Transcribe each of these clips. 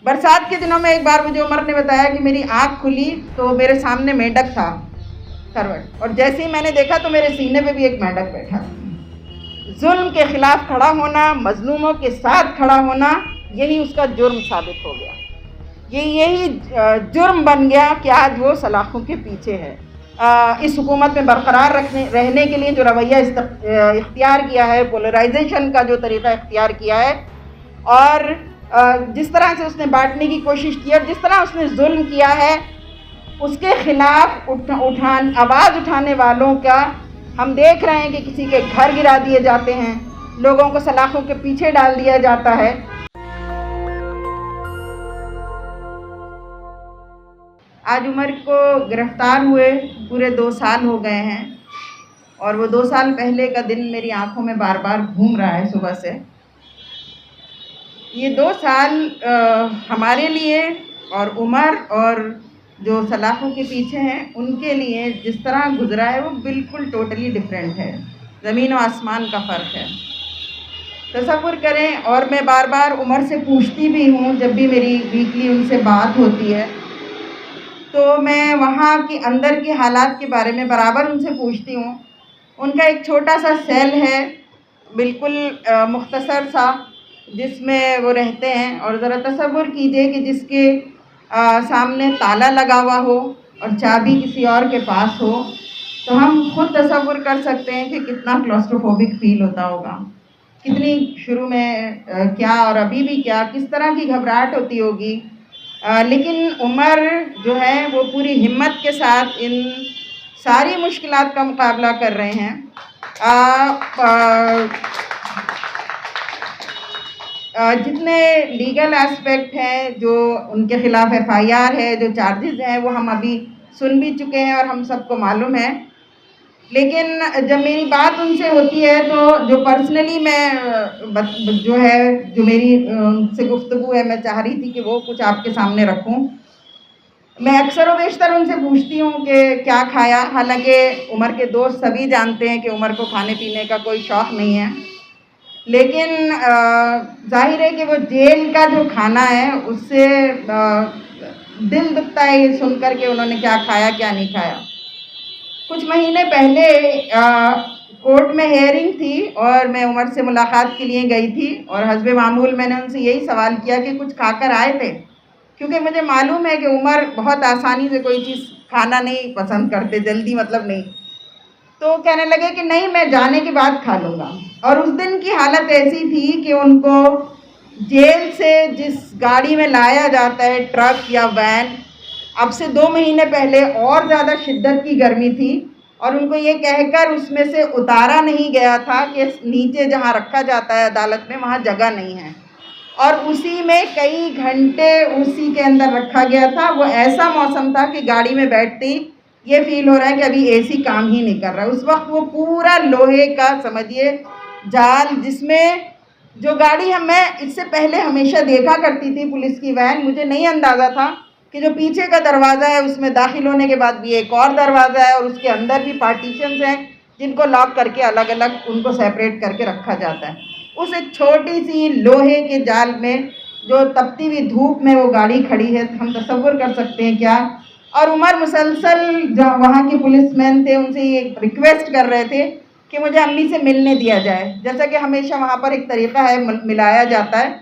बरसात के दिनों में एक बार मुझे उमर ने बताया कि मेरी आँख खुली तो मेरे सामने मेंढक था करवट, और जैसे ही मैंने देखा तो मेरे सीने पे भी एक मेंढक बैठा था। जुल्म के खिलाफ खड़ा होना, मजलूमों के साथ खड़ा होना, यही उसका जुर्म साबित हो गया। यही जुर्म बन गया कि आज वो सलाखों के पीछे है। इस हुकूमत में बरकरार रहने के लिए जो रवैया इख्तियार किया है, पोलराइजेशन का जो तरीक़ा इख्तियार किया है, और जिस तरह से उसने बांटने की कोशिश की और जिस तरह उसने जुल्म किया है, उसके खिलाफ आवाज़ उठाने वालों का हम देख रहे हैं कि किसी के घर गिरा दिए जाते हैं, लोगों को सलाखों के पीछे डाल दिया जाता है। आज उमर को गिरफ्तार हुए पूरे 2 साल हो गए हैं, और वो 2 साल पहले का दिन मेरी आंखों में बार बार घूम रहा है सुबह से। ये 2 साल हमारे लिए और उमर और जो सलाखों के पीछे हैं उनके लिए जिस तरह गुजरा है वो बिल्कुल टोटली डिफरेंट है, ज़मीन और आसमान का फ़र्क है। तसव्वुर करें, और मैं बार बार उमर से पूछती भी हूँ, जब भी मेरी वीकली उनसे बात होती है तो मैं वहाँ की अंदर के हालात के बारे में बराबर उनसे पूछती हूँ। उनका एक छोटा सा सेल है, बिल्कुल मुख्तसर सा, जिसमें वो रहते हैं, और ज़रा तसव्वुर कीजिए कि जिसके सामने ताला लगा हुआ हो और चाबी किसी और के पास हो, तो हम खुद तसव्वुर कर सकते हैं कि कितना क्लॉस्ट्रोफोबिक फ़ील होता होगा, कितनी शुरू में क्या और अभी भी क्या, किस तरह की घबराहट होती होगी। लेकिन उमर जो है वो पूरी हिम्मत के साथ इन सारी मुश्किलात का मुकाबला कर रहे हैं। जितने लीगल एस्पेक्ट हैं, जो उनके ख़िलाफ़ FIR है, जो चार्जेस हैं, वो हम अभी सुन भी चुके हैं और हम सबको मालूम है। लेकिन जब मेरी बात उनसे होती है तो जो पर्सनली मैं जो मेरी उनसे गुफ्तगू है, मैं चाह रही थी कि वो कुछ आपके सामने रखूं। मैं अक्सर व बेशतर उनसे पूछती हूँ कि क्या खाया, हालांकि उमर के दोस्त सभी जानते हैं कि उमर को खाने पीने का कोई शौक़ नहीं है, लेकिन जाहिर है कि वो जेल का जो खाना है उससे दिल दुखता है ये सुनकर के उन्होंने क्या खाया क्या नहीं खाया। कुछ महीने पहले कोर्ट में हेयरिंग थी और मैं उमर से मुलाकात के लिए गई थी, और हस्बे मामूल मैंने उनसे यही सवाल किया कि कुछ खाकर आए थे, क्योंकि मुझे मालूम है कि उमर बहुत आसानी से कोई चीज़ खाना नहीं पसंद करते, जल्दी मतलब नहीं। तो कहने लगे कि नहीं, मैं जाने के बाद खा लूँगा। और उस दिन की हालत ऐसी थी कि उनको जेल से जिस गाड़ी में लाया जाता है, ट्रक या वैन, अब से 2 महीने पहले और ज़्यादा शिद्दत की गर्मी थी, और उनको ये कहकर उसमें से उतारा नहीं गया था कि नीचे जहाँ रखा जाता है अदालत में वहाँ जगह नहीं है, और उसी में कई घंटे उसी के अंदर रखा गया था। वो ऐसा मौसम था कि गाड़ी में बैठते ही ये फील हो रहा है कि अभी AC काम ही नहीं कर रहा है। उस वक्त वो पूरा लोहे का समझिए जाल, जिसमें जो गाड़ी मैं इससे पहले हमेशा देखा करती थी पुलिस की वैन, मुझे नहीं अंदाज़ा था कि जो पीछे का दरवाज़ा है उसमें दाखिल होने के बाद भी एक और दरवाज़ा है और उसके अंदर भी पार्टीशंस हैं जिनको लॉक करके अलग अलग उनको सेपरेट करके रखा जाता है। उस एक छोटी सी लोहे के जाल में जो तपती हुई धूप में वो गाड़ी खड़ी है, हम तसव्वुर कर सकते हैं क्या। और उमर मुसलसल जो वहाँ के पुलिसमैन थे उनसे ये रिक्वेस्ट कर रहे थे कि मुझे अम्मी से मिलने दिया जाए, जैसा कि हमेशा वहाँ पर एक तरीक़ा है, मिलाया जाता है।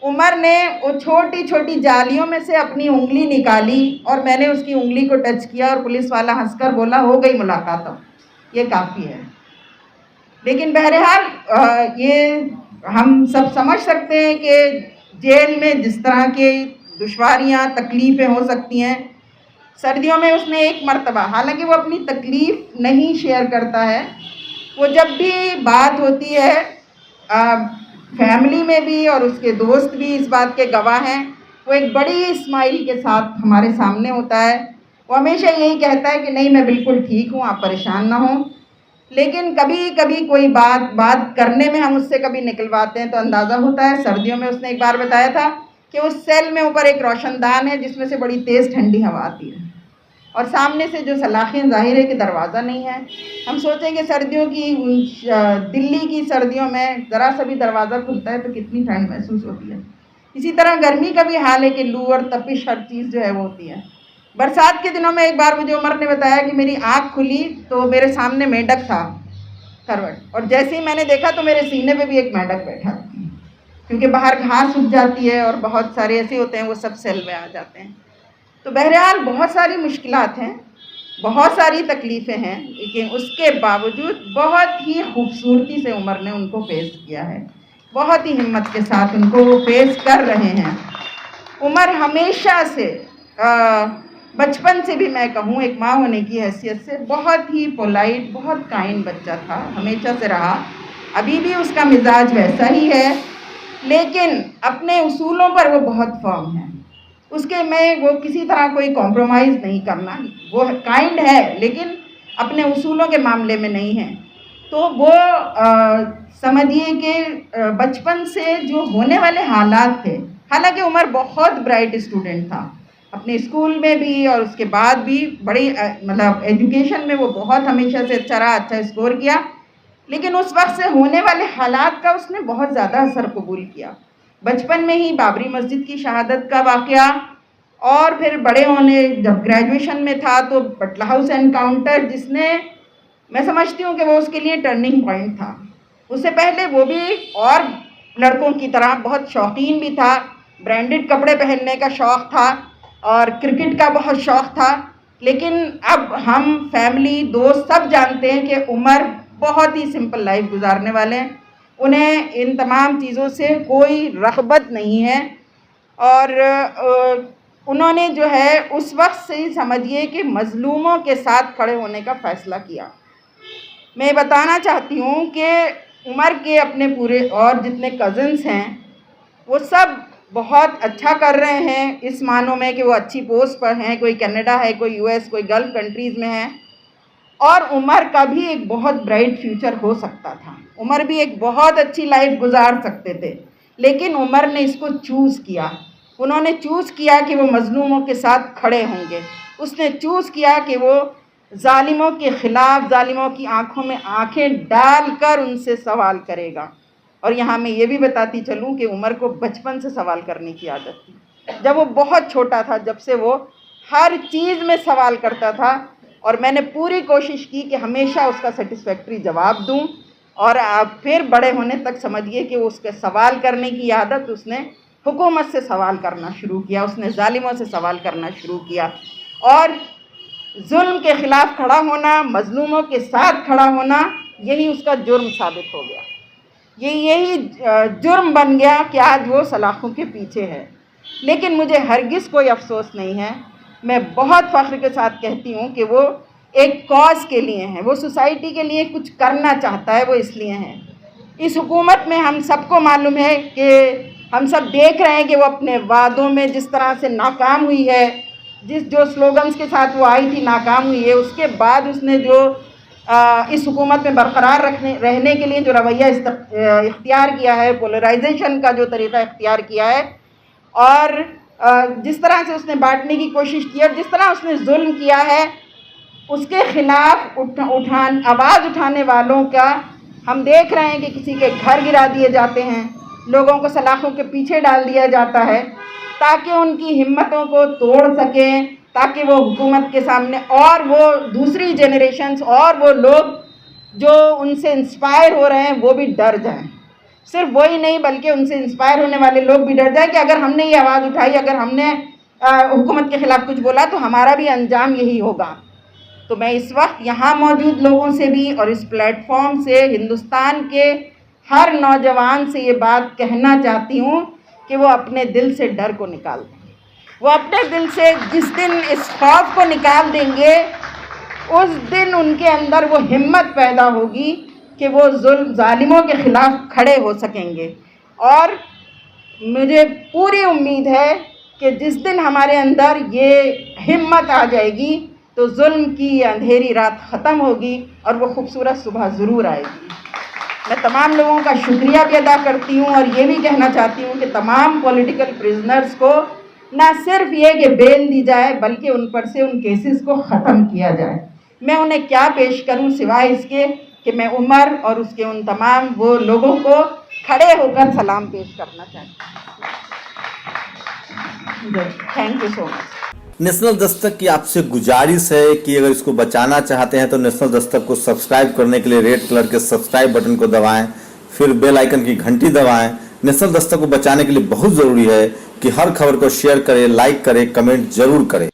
उमर ने वो छोटी छोटी जालियों में से अपनी उंगली निकाली और मैंने उसकी उंगली को टच किया, और पुलिस वाला हंसकर बोला, हो गई मुलाकात, अब ये काफ़ी है। लेकिन बहरहाल ये हम सब समझ सकते हैं कि जेल में जिस तरह की दुश्वारियाँ तकलीफ़ें हो सकती हैं। सर्दियों में उसने एक मर्तबा, हालांकि वो अपनी तकलीफ़ नहीं शेयर करता है, वो जब भी बात होती है फैमिली में भी, और उसके दोस्त भी इस बात के गवाह हैं, वो एक बड़ी स्माइल के साथ हमारे सामने होता है। वो हमेशा यही कहता है कि नहीं, मैं बिल्कुल ठीक हूँ, आप परेशान ना हों। लेकिन कभी कभी कोई बात करने में हम उससे कभी निकलवाते हैं तो अंदाज़ा होता है। सर्दियों में उसने एक बार बताया था कि उस सेल में ऊपर एक रोशनदान है जिसमें से बड़ी तेज़ ठंडी हवा आती है, और सामने से जो सलाखें, ज़ाहिर है कि दरवाज़ा नहीं है। हम सोचें कि सर्दियों की दिल्ली की सर्दियों में ज़रा सा भी दरवाज़ा खुलता है तो कितनी ठंड महसूस होती है। इसी तरह गर्मी का भी हाल है कि लू और तपिश हर चीज़ जो है वो होती है। बरसात के दिनों में एक बार मुझे उमर ने बताया कि मेरी आँख खुली तो मेरे सामने मेंढक था करवट, और जैसे ही मैंने देखा तो मेरे सीने पे भी एक मेंढक बैठा, क्योंकि बाहर घास उग जाती है और बहुत सारे ऐसे होते हैं वो सब सेल में आ जाते हैं। तो बहरहाल बहुत सारी मुश्किलात हैं, बहुत सारी तकलीफ़ें हैं, लेकिन उसके बावजूद बहुत ही खूबसूरती से उमर ने उनको फेस किया है, बहुत ही हिम्मत के साथ उनको वो फेस कर रहे हैं। उमर हमेशा से बचपन से भी मैं कहूँ एक माँ होने की हैसियत से बहुत ही पोलाइट, बहुत काइंड बच्चा था, हमेशा से रहा। अभी भी उसका मिजाज वैसा ही है, लेकिन अपने उसूलों पर वो बहुत फर्म है। उसके में वो किसी तरह कोई कॉम्प्रोमाइज़ नहीं करना, वो काइंड है लेकिन अपने उसूलों के मामले में नहीं है। तो वो समझिए कि बचपन से जो होने वाले हालात थे, हालांकि उमर बहुत ब्राइट स्टूडेंट था, अपने स्कूल में भी और उसके बाद भी बड़ी मतलब एजुकेशन में वो बहुत हमेशा से अच्छा रहा, अच्छा स्कोर किया, लेकिन उस वक्त से होने वाले हालात का उसने बहुत ज़्यादा असर कबूल किया। बचपन में ही बाबरी मस्जिद की शहादत का वाक़या, और फिर बड़े होने जब ग्रेजुएशन में था तो बटला हाउस एनकाउंटर, जिसने मैं समझती हूँ कि वो उसके लिए टर्निंग पॉइंट था। उससे पहले वो भी और लड़कों की तरह बहुत शौकीन भी था, ब्रांडेड कपड़े पहनने का शौक़ था और क्रिकेट का बहुत शौक़ था, लेकिन अब हम फैमिली दोस्त सब जानते हैं कि उमर बहुत ही सिंपल लाइफ गुजारने वाले हैं, उन्हें इन तमाम चीज़ों से कोई रग़बत नहीं है। और उन्होंने जो है उस वक्त से ही समझिए कि मज़लूमों के साथ खड़े होने का फ़ैसला किया। मैं बताना चाहती हूँ कि उमर के अपने पूरे और जितने कज़न्स हैं वो सब बहुत अच्छा कर रहे हैं, इस मानों में कि वो अच्छी पोस्ट पर हैं, कोई कनाडा है, कोई यूएस, कोई गल्फ़ कंट्रीज़ में है। और उमर का भी एक बहुत ब्राइट फ्यूचर हो सकता था, उमर भी एक बहुत अच्छी लाइफ गुजार सकते थे, लेकिन उमर ने इसको चूज़ किया। उन्होंने चूज़ किया कि वो मज़लूमों के साथ खड़े होंगे, उसने चूज़ किया कि वो ज़ालिमों के ख़िलाफ़, ज़ालिमों की आँखों में आँखें डालकर उनसे सवाल करेगा। और यहाँ मैं ये भी बताती चलूँ कि उमर को बचपन से सवाल करने की आदत थी, जब वो बहुत छोटा था, जब से वो हर चीज़ में सवाल करता था, और मैंने पूरी कोशिश की कि हमेशा उसका सेटिस्फैक्ट्री जवाब दूं। और अब फिर बड़े होने तक समझिए कि उसके सवाल करने की आदत उसने हुकूमत से सवाल करना शुरू किया, उसने ज़ालिमों से सवाल करना शुरू किया, और जुल्म के ख़िलाफ़ खड़ा होना, मज़लूमों के साथ खड़ा होना, यही उसका जुर्म साबित हो गया। यही जुर्म बन गया कि आज वो सलाखों के पीछे है। लेकिन मुझे हरगिज़ कोई अफसोस नहीं है, मैं बहुत फ़ख्र के साथ कहती हूँ कि वो एक कॉज़ के लिए हैं, वो सोसाइटी के लिए कुछ करना चाहता है, वो इसलिए हैं। इस हुकूमत में हम सबको मालूम है कि हम सब देख रहे हैं कि वो अपने वादों में जिस तरह से नाकाम हुई है, जो स्लोगन्स के साथ वो आई थी नाकाम हुई है, उसके बाद उसने जो इस हुकूमत में बरकरार रहने के लिए जो रवैया इख्तियार किया है, पोलराइजेशन का जो तरीक़ा इख्तियार किया है, और जिस तरह से उसने बांटने की कोशिश की और जिस तरह उसने जुल्म किया है, उसके ख़िलाफ़ आवाज़ उठाने वालों का हम देख रहे हैं कि किसी के घर गिरा दिए जाते हैं, लोगों को सलाखों के पीछे डाल दिया जाता है ताकि उनकी हिम्मतों को तोड़ सकें, ताकि वो हुकूमत के सामने और वो दूसरी जनरेशन्स और वो लोग जो उनसे इंस्पायर हो रहे हैं वो भी डर जाएं। सिर्फ वही नहीं बल्कि उनसे इंस्पायर होने वाले लोग भी डर जाएं कि अगर हमने ये आवाज़ उठाई, अगर हमने हुकूमत के ख़िलाफ़ कुछ बोला तो हमारा भी अंजाम यही होगा। तो मैं इस वक्त यहाँ मौजूद लोगों से भी और इस प्लेटफॉर्म से हिंदुस्तान के हर नौजवान से ये बात कहना चाहती हूँ कि वो अपने दिल से डर को निकाल दें। वो अपने दिल से जिस दिन इस खौफ को निकाल देंगे, उस दिन उनके अंदर वो हिम्मत पैदा होगी कि वो जुल्म ज़ालिमों के ख़िलाफ़ खड़े हो सकेंगे। और मुझे पूरी उम्मीद है कि जिस दिन हमारे अंदर ये हिम्मत आ जाएगी तो जुल्म की अंधेरी रात ख़त्म होगी और वो खूबसूरत सुबह ज़रूर आएगी। मैं तमाम लोगों का शुक्रिया भी अदा करती हूँ और ये भी कहना चाहती हूँ कि तमाम पॉलिटिकल प्रिजनर्स को ना सिर्फ ये कि बेल दी जाए बल्कि उन पर से उन केसेस को ख़त्म किया जाए। मैं उन्हें क्या पेश करूँ सिवाय इसके कि मैं उमर और उसके उन तमाम वो लोगों को खड़े होकर सलाम पेश करना चाहती हूँ। Good, thank you so much. National Dastak की आपसे गुजारिश है कि अगर इसको बचाना चाहते हैं तो नेशनल दस्तक को सब्सक्राइब करने के लिए रेड कलर के सब्सक्राइब बटन को दबाएं, फिर बेल आइकन की घंटी दबाएं। नेशनल दस्तक को बचाने के लिए बहुत ज़रूरी है कि हर खबर को शेयर करें, लाइक करें, कमेंट जरूर करें।